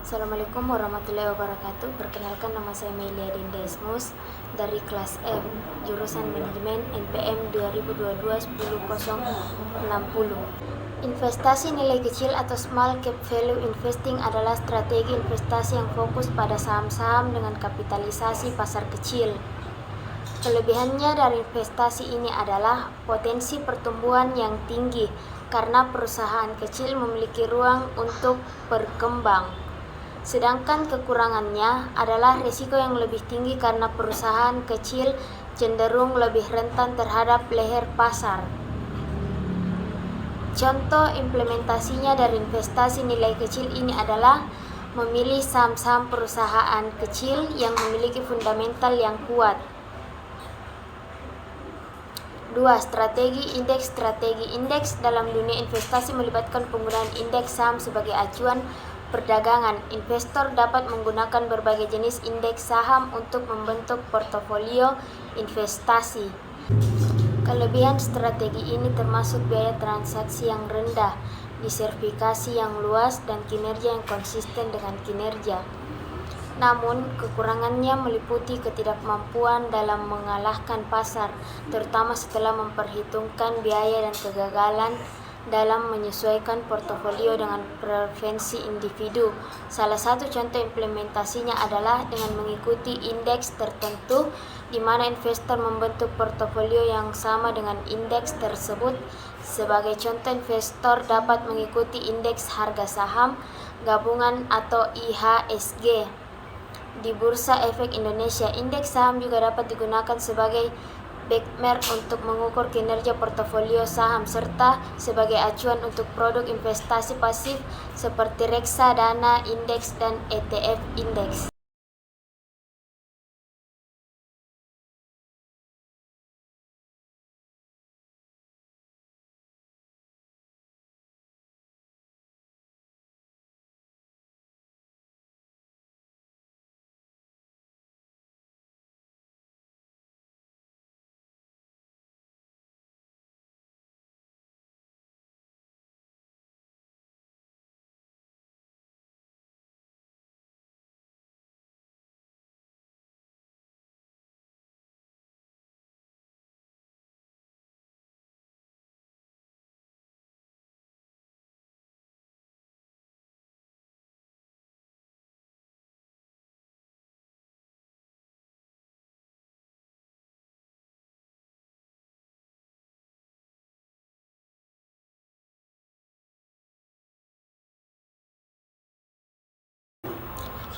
Assalamualaikum warahmatullahi wabarakatuh. Perkenalkan, nama saya Melia Dendesmus dari kelas M, jurusan Manajemen NPM 2022-10060. Investasi nilai kecil atau small cap value investing adalah strategi investasi yang fokus pada saham-saham dengan kapitalisasi pasar kecil. Kelebihannya dari investasi ini adalah potensi pertumbuhan yang tinggi karena perusahaan kecil memiliki ruang untuk berkembang. Sedangkan kekurangannya adalah risiko yang lebih tinggi karena perusahaan kecil cenderung lebih rentan terhadap leher pasar. Contoh implementasinya dari investasi nilai kecil ini adalah memilih saham-saham perusahaan kecil yang memiliki fundamental yang kuat. 2. Strategi indeks. Strategi indeks dalam dunia investasi melibatkan penggunaan indeks saham sebagai acuan perdagangan. Investor dapat menggunakan berbagai jenis indeks saham untuk membentuk portofolio investasi. Kelebihan strategi ini termasuk biaya transaksi yang rendah, diversifikasi yang luas, dan kinerja yang konsisten dengan kinerja. Namun, kekurangannya meliputi ketidakmampuan dalam mengalahkan pasar, terutama setelah memperhitungkan biaya dan kegagalan dalam menyesuaikan portofolio dengan preferensi individu. Salah satu contoh implementasinya adalah dengan mengikuti indeks tertentu, di mana investor membentuk portofolio yang sama dengan indeks tersebut. Sebagai contoh, investor dapat mengikuti indeks harga saham gabungan atau IHSG. Di Bursa Efek Indonesia, indeks saham juga dapat digunakan sebagai benchmark untuk mengukur kinerja portofolio saham serta sebagai acuan untuk produk investasi pasif seperti reksadana indeks dan ETF indeks.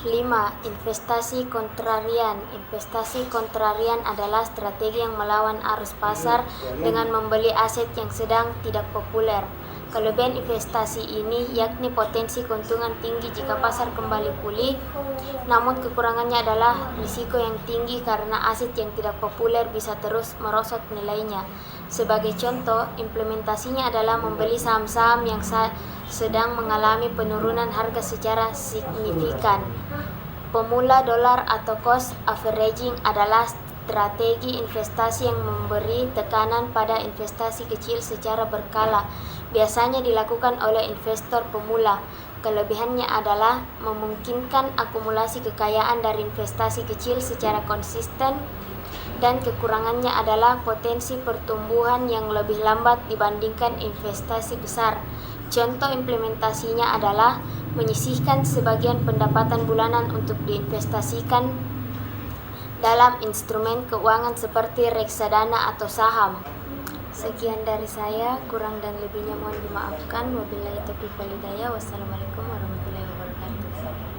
Lima, investasi kontrarian. Investasi kontrarian adalah strategi yang melawan arus pasar dengan membeli aset yang sedang tidak populer. Kelebihan investasi ini yakni potensi keuntungan tinggi jika pasar kembali pulih, namun kekurangannya adalah risiko yang tinggi karena aset yang tidak populer bisa terus merosot nilainya. Sebagai contoh, implementasinya adalah membeli saham-saham yang sedang mengalami penurunan harga secara signifikan. Pemula dolar atau cost averaging adalah strategi investasi yang memberi tekanan pada investasi kecil secara berkala, biasanya dilakukan oleh investor pemula. Kelebihannya adalah memungkinkan akumulasi kekayaan dari investasi kecil secara konsisten, dan kekurangannya adalah potensi pertumbuhan yang lebih lambat dibandingkan investasi besar. Contoh implementasinya adalah menyisihkan sebagian pendapatan bulanan untuk diinvestasikan dalam instrumen keuangan seperti reksadana atau saham. Sekian dari saya, kurang dan lebihnya mohon dimaafkan. Wabillahi taufiq wal hidayah. Wassalamualaikum warahmatullahi wabarakatuh.